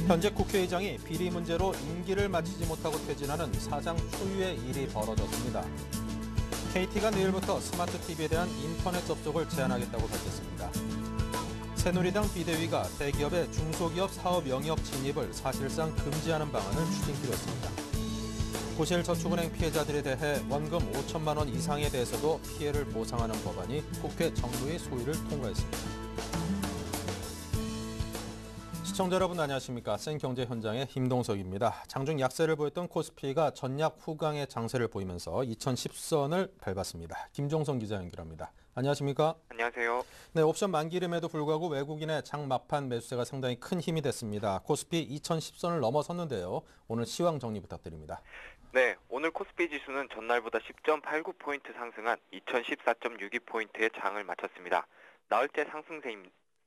현재 국회의장이 비리 문제로 임기를 마치지 못하고 퇴진하는 사상 초유의 일이 벌어졌습니다. KT가 내일부터 스마트 TV에 대한 인터넷 접속을 제한하겠다고 밝혔습니다. 새누리당 비대위가 대기업의 중소기업 사업 영역 진입을 사실상 금지하는 방안을 추진키로 했습니다. 고실저축은행 피해자들에 대해 원금 5천만 원 이상에 대해서도 피해를 보상하는 법안이 국회 정무위 소위를 통과했습니다. 시청자 여러분 안녕하십니까. 생경제 현장의 김동석입니다. 장중 약세를 보였던 코스피가 전약 후강의 장세를 보이면서 2010선을 밟았습니다. 김종성 기자 연결합니다. 안녕하십니까. 안녕하세요. 네, 옵션 만기임에도 불구하고 외국인의 장 막판 매수세가 상당히 큰 힘이 됐습니다. 코스피 2010선을 넘어섰는데요. 오늘 시황 정리 부탁드립니다. 네, 오늘 코스피 지수는 전날보다 10.89포인트 상승한 2014.62포인트의 장을 마쳤습니다. 나흘째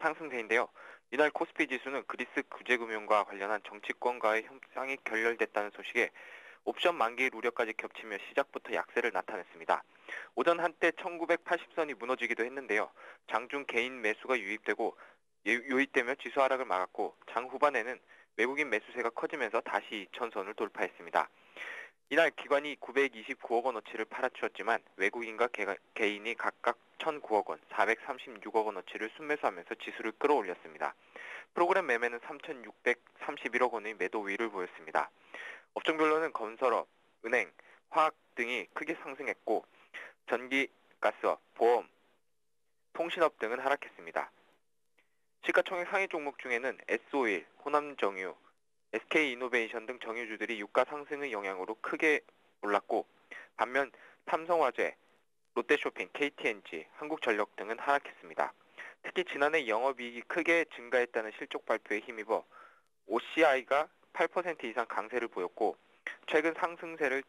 상승세인데요. 이날 코스피 지수는 그리스 구제금융과 관련한 정치권과의 협상이 결렬됐다는 소식에 옵션 만기일 우려까지 겹치며 시작부터 약세를 나타냈습니다. 오전 한때 1980선이 무너지기도 했는데요. 장중 개인 매수가 유입되며 지수 하락을 막았고 장 후반에는 외국인 매수세가 커지면서 다시 2000선을 돌파했습니다. 이날 기관이 929억 원어치를 팔아치웠지만 외국인과 개인이 각각 1,009억 원, 436억 원어치를 순매수하면서 지수를 끌어올렸습니다. 프로그램 매매는 3,631억 원의 매도 우위를 보였습니다. 업종별로는 건설업, 은행, 화학 등이 크게 상승했고 전기, 가스업, 보험, 통신업 등은 하락했습니다. 시가총액 상위 종목 중에는 S-오일, 호남정유, SK이노베이션 등 정유주들이 유가 상승의 영향으로 크게 올랐고 반면 삼성화재, 롯데쇼핑, KTNG, 한국전력 등은 하락했습니다. 특히 지난해 영업이익이 크게 증가했다는 실적 발표에 힘입어 OCI가 8% 이상 강세를 보였고 최근 상승세를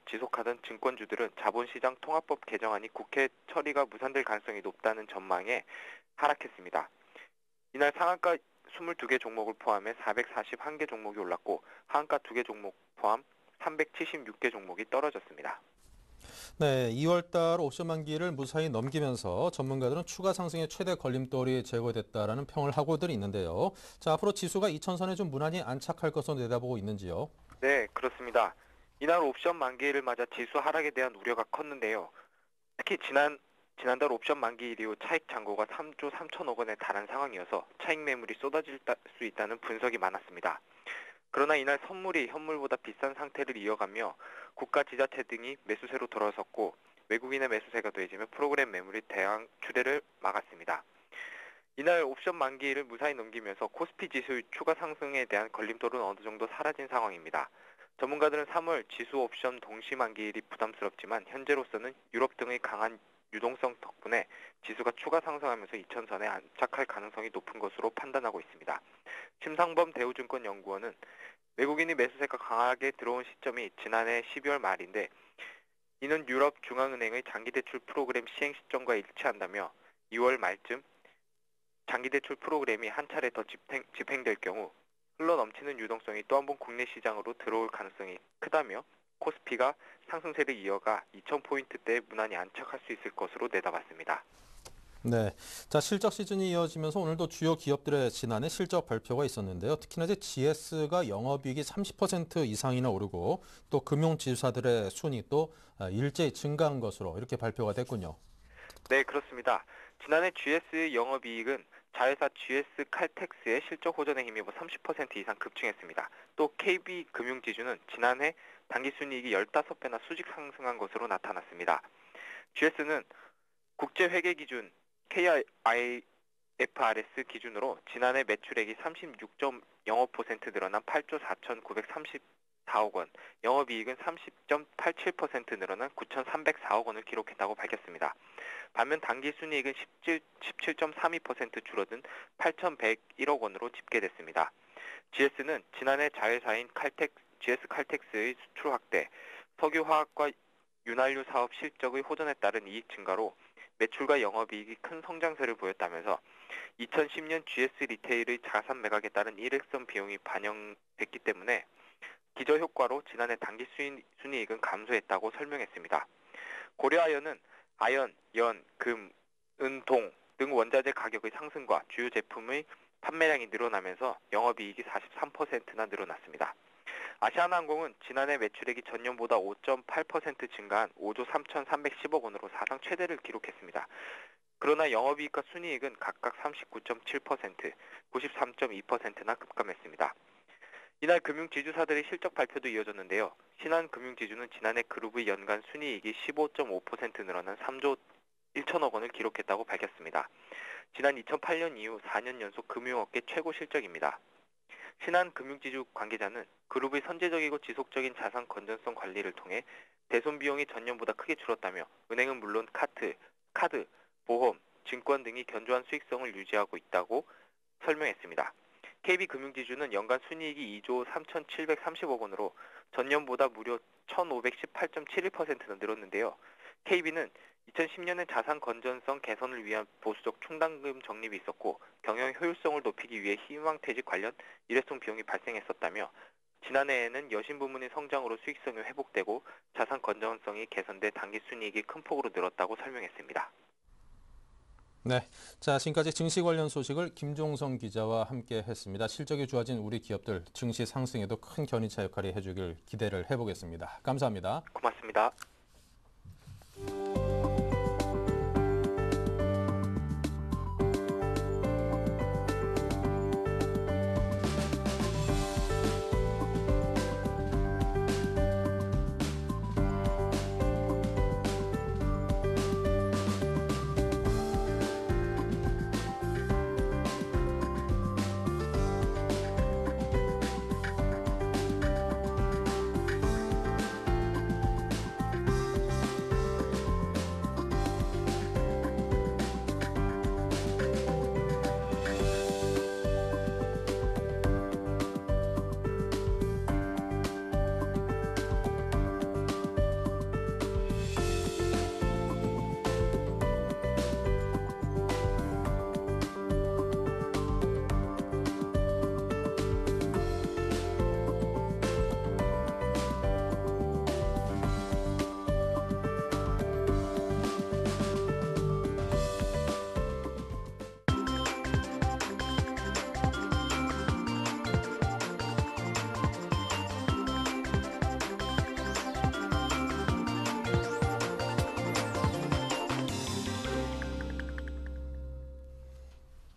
지속하던 증권주들은 자본시장 통합법 개정안이 국회 처리가 무산될 가능성이 높다는 전망에 하락했습니다. 이날 상한가 22개 종목을 포함해 441개 종목이 올랐고 하한가 2개 종목 포함 376개 종목이 떨어졌습니다. 네, 2월달 옵션 만기를 무사히 넘기면서 전문가들은 추가 상승의 최대 걸림돌이 제거됐다라는 평을 하고들 있는데요. 자, 앞으로 지수가 2000선에 좀 무난히 안착할 것으로 내다보고 있는지요? 네, 그렇습니다. 이날 옵션 만기일을 맞아 지수 하락에 대한 우려가 컸는데요. 특히 지난달 옵션 만기일 이후 차익 잔고가 3조 3천억 원에 달한 상황이어서 차익 매물이 쏟아질 수 있다는 분석이 많았습니다. 그러나 이날 선물이 현물보다 비싼 상태를 이어가며 국가 지자체 등이 매수세로 돌아섰고 외국인의 매수세가 더해지며 프로그램 매물이 대항 추세를 막았습니다. 이날 옵션 만기일을 무사히 넘기면서 코스피 지수의 추가 상승에 대한 걸림돌은 어느 정도 사라진 상황입니다. 전문가들은 3월 지수 옵션 동시 만기일이 부담스럽지만 현재로서는 유럽 등의 강한 유동성 덕분에 지수가 추가 상승하면서 2000선에 안착할 가능성이 높은 것으로 판단하고 있습니다. 심상범 대우증권연구원은 외국인이 매수세가 강하게 들어온 시점이 지난해 12월 말인데 이는 유럽 중앙은행의 장기대출 프로그램 시행 시점과 일치한다며 2월 말쯤 장기대출 프로그램이 한 차례 더 집행될 경우 흘러넘치는 유동성이 또 한 번 국내 시장으로 들어올 가능성이 크다며 코스피가 상승세를 이어가 2000포인트대에 무난히 안착할 수 있을 것으로 내다봤습니다. 네, 자 실적 시즌이 이어지면서 오늘도 주요 기업들의 지난해 실적 발표가 있었는데요. 특히나 이제 GS가 영업이익이 30% 이상이나 오르고 또 금융지주사들의 순이익도 일제히 증가한 것으로 이렇게 발표가 됐군요. 네, 그렇습니다. 지난해 GS의 영업이익은 자회사 GS 칼텍스의 실적 호전에 힘입어 30% 이상 급증했습니다. 또 KB금융지주는 지난해 당기순이익이 15배나 수직 상승한 것으로 나타났습니다. GS는 국제회계기준 KIFRS 기준으로 지난해 매출액이 36.05% 늘어난 8조 4,934억 원, 영업이익은 30.87% 늘어난 9,304억 원을 기록했다고 밝혔습니다. 반면 당기순이익은 17.32% 줄어든 8,101억 원으로 집계됐습니다. GS는 지난해 자회사인 GS 칼텍스의 수출 확대, 석유화학과 윤활유 사업 실적의 호전에 따른 이익 증가로 매출과 영업이익이 큰 성장세를 보였다면서 2010년 GS 리테일의 자산 매각에 따른 일회성 비용이 반영됐기 때문에 기저효과로 지난해 당기순이익은 감소했다고 설명했습니다. 고려아연은 아연, 연, 금, 은, 동 등 원자재 가격의 상승과 주요 제품의 판매량이 늘어나면서 영업이익이 43%나 늘어났습니다. 아시아나항공은 지난해 매출액이 전년보다 5.8% 증가한 5조 3,310억 원으로 사상 최대를 기록했습니다. 그러나 영업이익과 순이익은 각각 39.7%, 93.2%나 급감했습니다. 이날 금융지주사들의 실적 발표도 이어졌는데요. 신한금융지주는 지난해 그룹의 연간 순이익이 15.5% 늘어난 3조 1천억 원을 기록했다고 밝혔습니다. 지난 2008년 이후 4년 연속 금융업계 최고 실적입니다. 신한금융지주 관계자는 그룹의 선제적이고 지속적인 자산 건전성 관리를 통해 대손 비용이 전년보다 크게 줄었다며 은행은 물론 카드, 보험, 증권 등이 견조한 수익성을 유지하고 있다고 설명했습니다. KB금융지주는 연간 순이익이 2조 3,730억 원으로 전년보다 무려 1,518.71%나 늘었는데요. KB는 2010년에 자산 건전성 개선을 위한 보수적 충당금 적립이 있었고 경영 효율성을 높이기 위해 희망퇴직 관련 일회성 비용이 발생했었다며 지난해에는 여신 부문의 성장으로 수익성이 회복되고 자산 건전성이 개선돼 당기 순이익이 큰 폭으로 늘었다고 설명했습니다. 네, 자 지금까지 증시 관련 소식을 김종성 기자와 함께 했습니다. 실적이 좋아진 우리 기업들 증시 상승에도 큰 견인차 역할을 해주길 기대를 해보겠습니다. 감사합니다. 고맙습니다.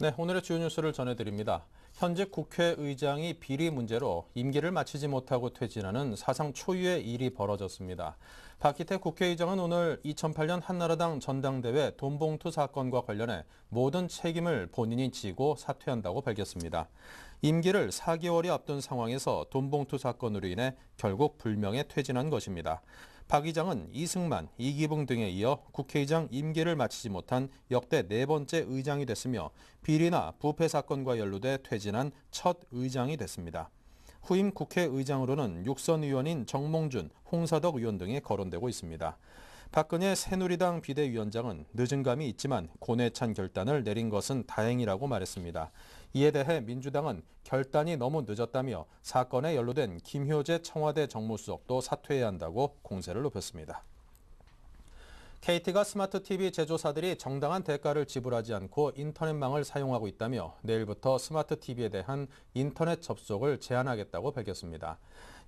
네, 오늘의 주요 뉴스를 전해드립니다. 현직 국회의장이 비리 문제로 임기를 마치지 못하고 퇴진하는 사상 초유의 일이 벌어졌습니다. 박희태 국회의장은 오늘 2008년 한나라당 전당대회 돈봉투 사건과 관련해 모든 책임을 본인이 지고 사퇴한다고 밝혔습니다. 임기를 4개월이 앞둔 상황에서 돈봉투 사건으로 인해 결국 불명예 퇴진한 것입니다. 박 의장은 이승만, 이기붕 등에 이어 국회의장 임기를 마치지 못한 역대 4번째 의장이 됐으며 비리나 부패 사건과 연루돼 퇴진한 첫 의장이 됐습니다. 후임 국회의장으로는 육선 의원인 정몽준, 홍사덕 의원 등이 거론되고 있습니다. 박근혜 새누리당 비대위원장은 늦은 감이 있지만 고뇌 찬 결단을 내린 것은 다행이라고 말했습니다. 이에 대해 민주당은 결단이 너무 늦었다며 사건에 연루된 김효재 청와대 정무수석도 사퇴해야 한다고 공세를 높였습니다. KT가 스마트 TV 제조사들이 정당한 대가를 지불하지 않고 인터넷망을 사용하고 있다며 내일부터 스마트 TV에 대한 인터넷 접속을 제한하겠다고 밝혔습니다.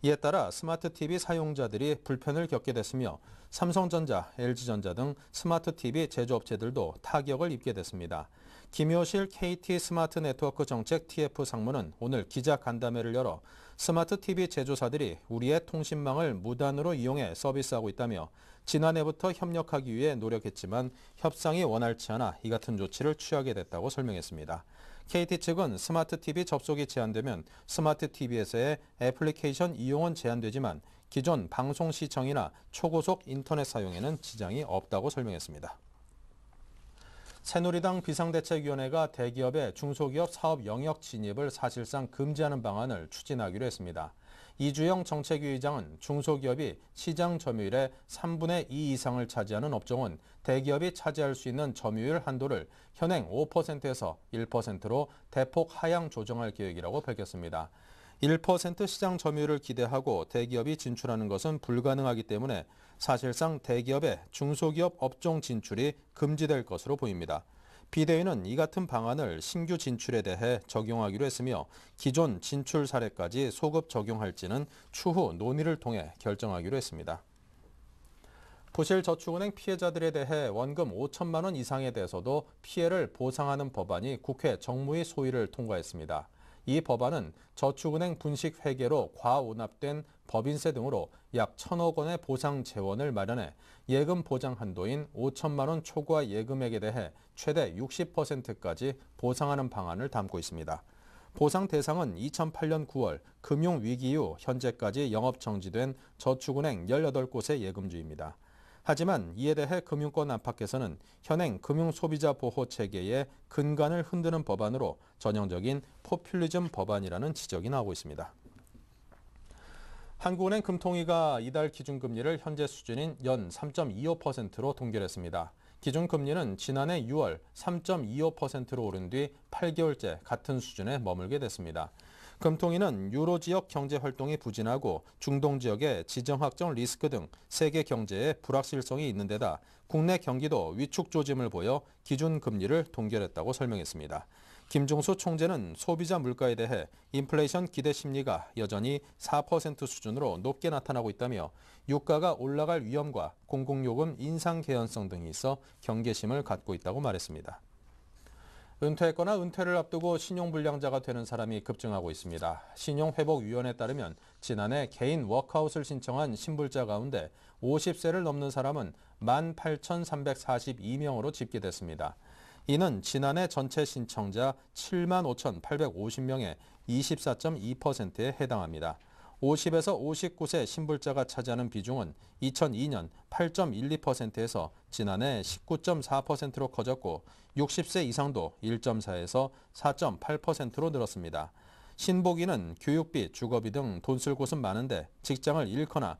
이에 따라 스마트 TV 사용자들이 불편을 겪게 됐으며 삼성전자, LG전자 등 스마트 TV 제조업체들도 타격을 입게 됐습니다. 김효실 KT 스마트 네트워크 정책 TF 상무는 오늘 기자 간담회를 열어 스마트 TV 제조사들이 우리의 통신망을 무단으로 이용해 서비스하고 있다며 지난해부터 협력하기 위해 노력했지만 협상이 원활치 않아 이 같은 조치를 취하게 됐다고 설명했습니다. KT 측은 스마트 TV 접속이 제한되면 스마트 TV에서의 애플리케이션 이용은 제한되지만 기존 방송 시청이나 초고속 인터넷 사용에는 지장이 없다고 설명했습니다. 새누리당 비상대책위원회가 대기업의 중소기업 사업 영역 진입을 사실상 금지하는 방안을 추진하기로 했습니다. 이주영 정책위 의장은 중소기업이 시장 점유율의 3분의 2 이상을 차지하는 업종은 대기업이 차지할 수 있는 점유율 한도를 현행 5%에서 1%로 대폭 하향 조정할 계획이라고 밝혔습니다. 1% 시장 점유율을 기대하고 대기업이 진출하는 것은 불가능하기 때문에 사실상 대기업의 중소기업 업종 진출이 금지될 것으로 보입니다. 비대위는 이 같은 방안을 신규 진출에 대해 적용하기로 했으며 기존 진출 사례까지 소급 적용할지는 추후 논의를 통해 결정하기로 했습니다. 부실저축은행 피해자들에 대해 원금 5천만 원 이상에 대해서도 피해를 보상하는 법안이 국회 정무위 소위를 통과했습니다. 이 법안은 저축은행 분식 회계로 과오납된 법인세 등으로 약 1,000억 원의 보상 재원을 마련해 예금 보장 한도인 5천만 원 초과 예금액에 대해 최대 60%까지 보상하는 방안을 담고 있습니다. 보상 대상은 2008년 9월 금융위기 이후 현재까지 영업 정지된 저축은행 18곳의 예금주입니다. 하지만 이에 대해 금융권 안팎에서는 현행 금융소비자보호체계의 근간을 흔드는 법안으로 전형적인 포퓰리즘 법안이라는 지적이 나오고 있습니다. 한국은행 금통위가 이달 기준금리를 현재 수준인 연 3.25%로 동결했습니다. 기준금리는 지난해 6월 3.25%로 오른 뒤 8개월째 같은 수준에 머물게 됐습니다. 금통위는 유로 지역 경제 활동이 부진하고 중동 지역의 지정학적 리스크 등 세계 경제에 불확실성이 있는 데다 국내 경기도 위축 조짐을 보여 기준금리를 동결했다고 설명했습니다. 김종수 총재는 소비자 물가에 대해 인플레이션 기대 심리가 여전히 4% 수준으로 높게 나타나고 있다며 유가가 올라갈 위험과 공공요금 인상 개연성 등이 있어 경계심을 갖고 있다고 말했습니다. 은퇴했거나 은퇴를 앞두고 신용불량자가 되는 사람이 급증하고 있습니다. 신용회복위원회에 따르면 지난해 개인 워크아웃을 신청한 신불자 가운데 50세를 넘는 사람은 18,342명으로 집계됐습니다. 이는 지난해 전체 신청자 75,850명의 24.2%에 해당합니다. 50에서 59세 신불자가 차지하는 비중은 2002년 8.12%에서 지난해 19.4%로 커졌고 60세 이상도 1.4에서 4.8%로 늘었습니다. 신복이는 교육비, 주거비 등 돈 쓸 곳은 많은데 직장을 잃거나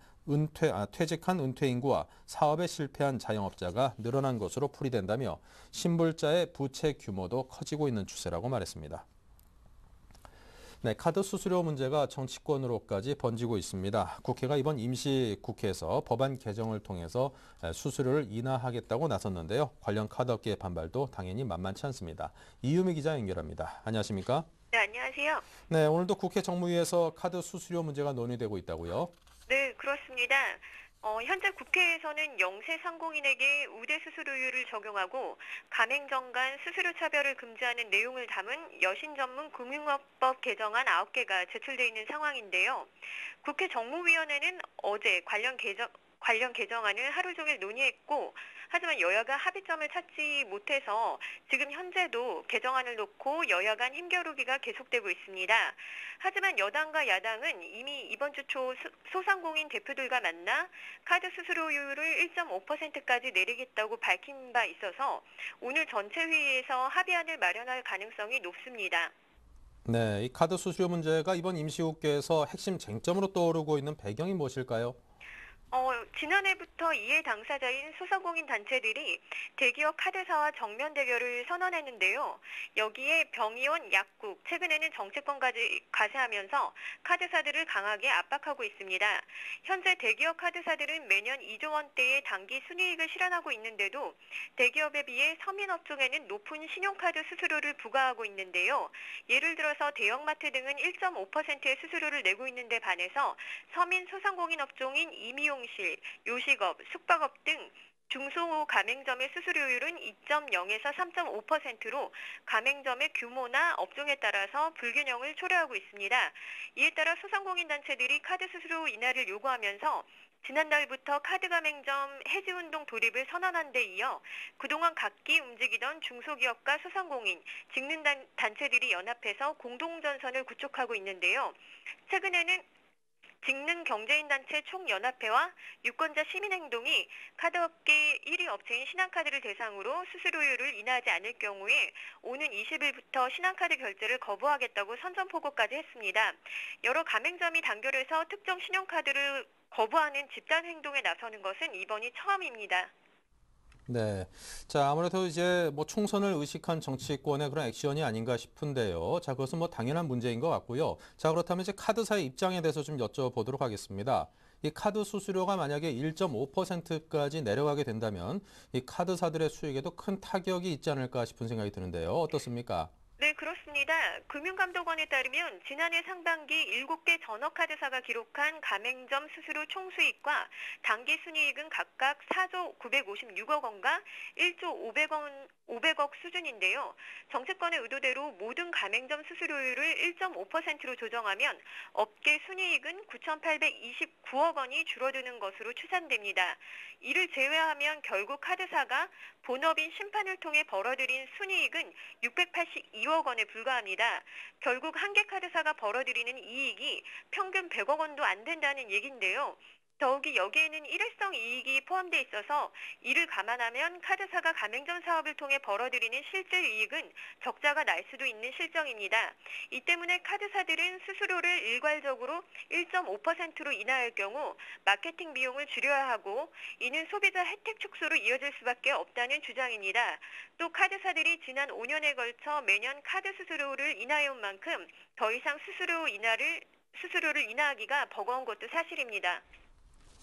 퇴직한 은퇴 인구와 사업에 실패한 자영업자가 늘어난 것으로 풀이된다며 신불자의 부채 규모도 커지고 있는 추세라고 말했습니다. 네, 카드 수수료 문제가 정치권으로까지 번지고 있습니다. 국회가 이번 임시국회에서 법안 개정을 통해서 수수료를 인하하겠다고 나섰는데요. 관련 카드업계의 반발도 당연히 만만치 않습니다. 이유미 기자 연결합니다. 안녕하십니까? 네, 안녕하세요. 네, 오늘도 국회 정무위에서 카드 수수료 문제가 논의되고 있다고요? 네, 그렇습니다. 현재 국회에서는 영세 상공인에게 우대 수수료율을 적용하고 가맹점 간 수수료 차별을 금지하는 내용을 담은 여신 전문 금융업법 개정안 9개가 제출돼 있는 상황인데요. 국회 정무위원회는 어제 관련 개정안을 하루 종일 논의했고, 하지만 여야가 합의점을 찾지 못해서 지금 현재도 개정안을 놓고 여야 간 힘겨루기가 계속되고 있습니다. 하지만 여당과 야당은 이미 이번 주 초 소상공인 대표들과 만나 카드 수수료율을 1.5%까지 내리겠다고 밝힌 바 있어서 오늘 전체 회의에서 합의안을 마련할 가능성이 높습니다. 네, 이 카드 수수료 문제가 이번 임시국회에서 핵심 쟁점으로 떠오르고 있는 배경이 무엇일까요? 지난해부터 이해 당사자인 소상공인 단체들이 대기업 카드사와 정면 대결을 선언했는데요. 여기에 병의원, 약국, 최근에는 정치권까지 가세하면서 카드사들을 강하게 압박하고 있습니다. 현재 대기업 카드사들은 매년 2조 원대의 단기 순이익을 실현하고 있는데도 대기업에 비해 서민업종에는 높은 신용카드 수수료를 부과하고 있는데요. 예를 들어서 대형마트 등은 1.5%의 수수료를 내고 있는데 반해서 서민 소상공인 업종인 임의용 요식업, 숙박업 등 중소 가맹점의 수수료율은 2.0에서 3.5%로 가맹점의 규모나 업종에 따라서 불균형을 초래하고 있습니다. 이에 따라 소상공인 단체들이 카드 수수료 인하를 요구하면서 지난달부터 카드 가맹점 해지운동 돌입을 선언한 데 이어 그동안 각기 움직이던 중소기업과 소상공인, 직능단체들이 연합해서 공동전선을 구축하고 있는데요. 최근에는 직능경제인단체 총연합회와 유권자 시민행동이 카드업계 1위 업체인 신한카드를 대상으로 수수료율을 인하하지 않을 경우에 오는 20일부터 신한카드 결제를 거부하겠다고 선전포고까지 했습니다. 여러 가맹점이 단결해서 특정 신용카드를 거부하는 집단행동에 나서는 것은 이번이 처음입니다. 네. 자, 아무래도 이제 뭐 총선을 의식한 정치권의 그런 액션이 아닌가 싶은데요. 자, 그것은 뭐 당연한 문제인 것 같고요. 자, 그렇다면 이제 카드사의 입장에 대해서 좀 여쭤보도록 하겠습니다. 이 카드 수수료가 만약에 1.5%까지 내려가게 된다면 이 카드사들의 수익에도 큰 타격이 있지 않을까 싶은 생각이 드는데요. 어떻습니까? 네, 그렇습니다. 금융감독원에 따르면 지난해 상반기 7개 전업카드사가 기록한 가맹점 수수료 총수익과 당기순이익은 각각 4조 956억 원과 1조 500억 수준인데요. 정책권의 의도대로 모든 가맹점 수수료율을 1.5%로 조정하면 업계 순이익은 9,829억 원이 줄어드는 것으로 추산됩니다. 이를 제외하면 결국 카드사가 본업인 심판을 통해 벌어들인 순이익은 682억 원에 불과합니다. 결국 한 개 카드사가 벌어들이는 이익이 평균 100억 원도 안 된다는 얘기인데요. 더욱이 여기에는 일회성 이익이 포함되어 있어서 이를 감안하면 카드사가 가맹점 사업을 통해 벌어들이는 실질 이익은 적자가 날 수도 있는 실정입니다. 이 때문에 카드사들은 수수료를 일괄적으로 1.5%로 인하할 경우 마케팅 비용을 줄여야 하고 이는 소비자 혜택 축소로 이어질 수밖에 없다는 주장입니다. 또 카드사들이 지난 5년에 걸쳐 매년 카드 수수료를 인하해온 만큼 더 이상 수수료를 인하하기가 버거운 것도 사실입니다.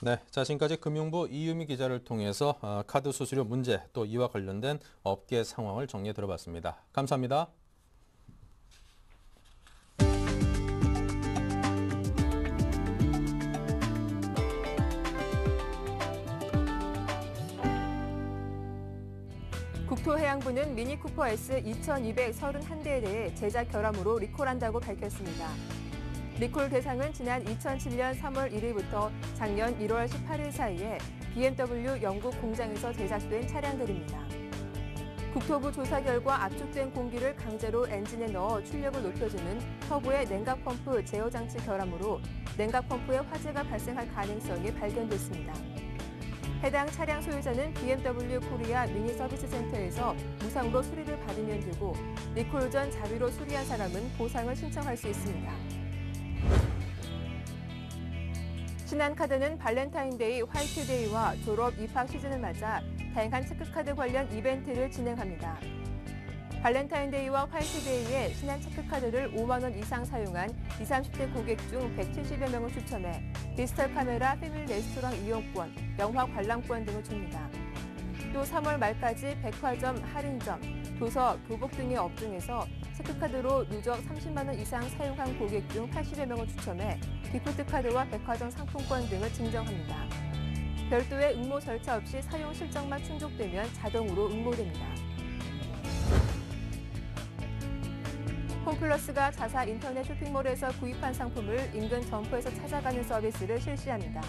네, 자, 지금까지 금융부 이유미 기자를 통해서 카드 수수료 문제 또 이와 관련된 업계 상황을 정리해 들어봤습니다. 감사합니다. 국토해양부는 미니쿠퍼 S 2,231대에 대해 제작 결함으로 리콜한다고 밝혔습니다. 리콜 대상은 지난 2007년 3월 1일부터 작년 1월 18일 사이에 BMW 영국 공장에서 제작된 차량들입니다. 국토부 조사 결과 압축된 공기를 강제로 엔진에 넣어 출력을 높여주는 터보의 냉각 펌프 제어 장치 결함으로 냉각 펌프에 화재가 발생할 가능성이 발견됐습니다. 해당 차량 소유자는 BMW 코리아 미니 서비스 센터에서 무상으로 수리를 받으면 되고 리콜 전 자비로 수리한 사람은 보상을 신청할 수 있습니다. 신한카드는 발렌타인데이, 화이트데이와 졸업, 입학 시즌을 맞아 다양한 체크카드 관련 이벤트를 진행합니다. 발렌타인데이와 화이트데이에 신한 체크카드를 5만 원 이상 사용한 20, 30대 고객 중 170여 명을 추첨해 디지털 카메라, 패밀리 레스토랑 이용권, 영화 관람권 등을 줍니다. 또 3월 말까지 백화점, 할인점, 도서, 교복 등의 업종에서 체크카드로 누적 30만 원 이상 사용한 고객 중 80여 명을 추첨해 기프트 카드와 백화점 상품권 등을 증정합니다. 별도의 응모 절차 없이 사용 실적만 충족되면 자동으로 응모됩니다. 홈플러스가 자사 인터넷 쇼핑몰에서 구입한 상품을 인근 점포에서 찾아가는 서비스를 실시합니다.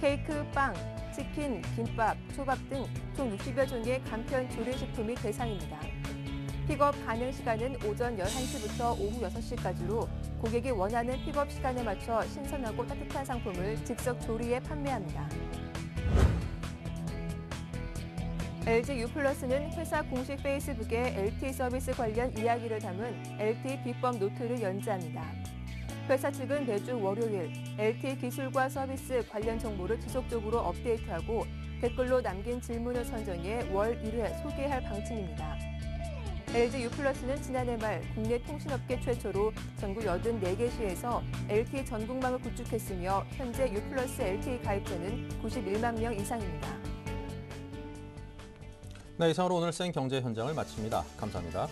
케이크, 빵, 치킨, 김밥, 초밥 등 총 60여 종의 간편 조리식품이 대상입니다. 픽업 가능 시간은 오전 11시부터 오후 6시까지로 고객이 원하는 픽업 시간에 맞춰 신선하고 따뜻한 상품을 직접 조리해 판매합니다. LG U+는 회사 공식 페이스북에 LTE 서비스 관련 이야기를 담은 LTE 비법 노트를 연재합니다. 회사 측은 매주 월요일 LTE 기술과 서비스 관련 정보를 지속적으로 업데이트하고 댓글로 남긴 질문을 선정해 월 1회 소개할 방침입니다. LG U+는 지난해 말 국내 통신업계 최초로 전국 84개 시에서 LTE 전국망을 구축했으며 현재 U+ LTE 가입자는 91만 명 이상입니다. 네, 이상으로 오늘 생경제 현장을 마칩니다. 감사합니다.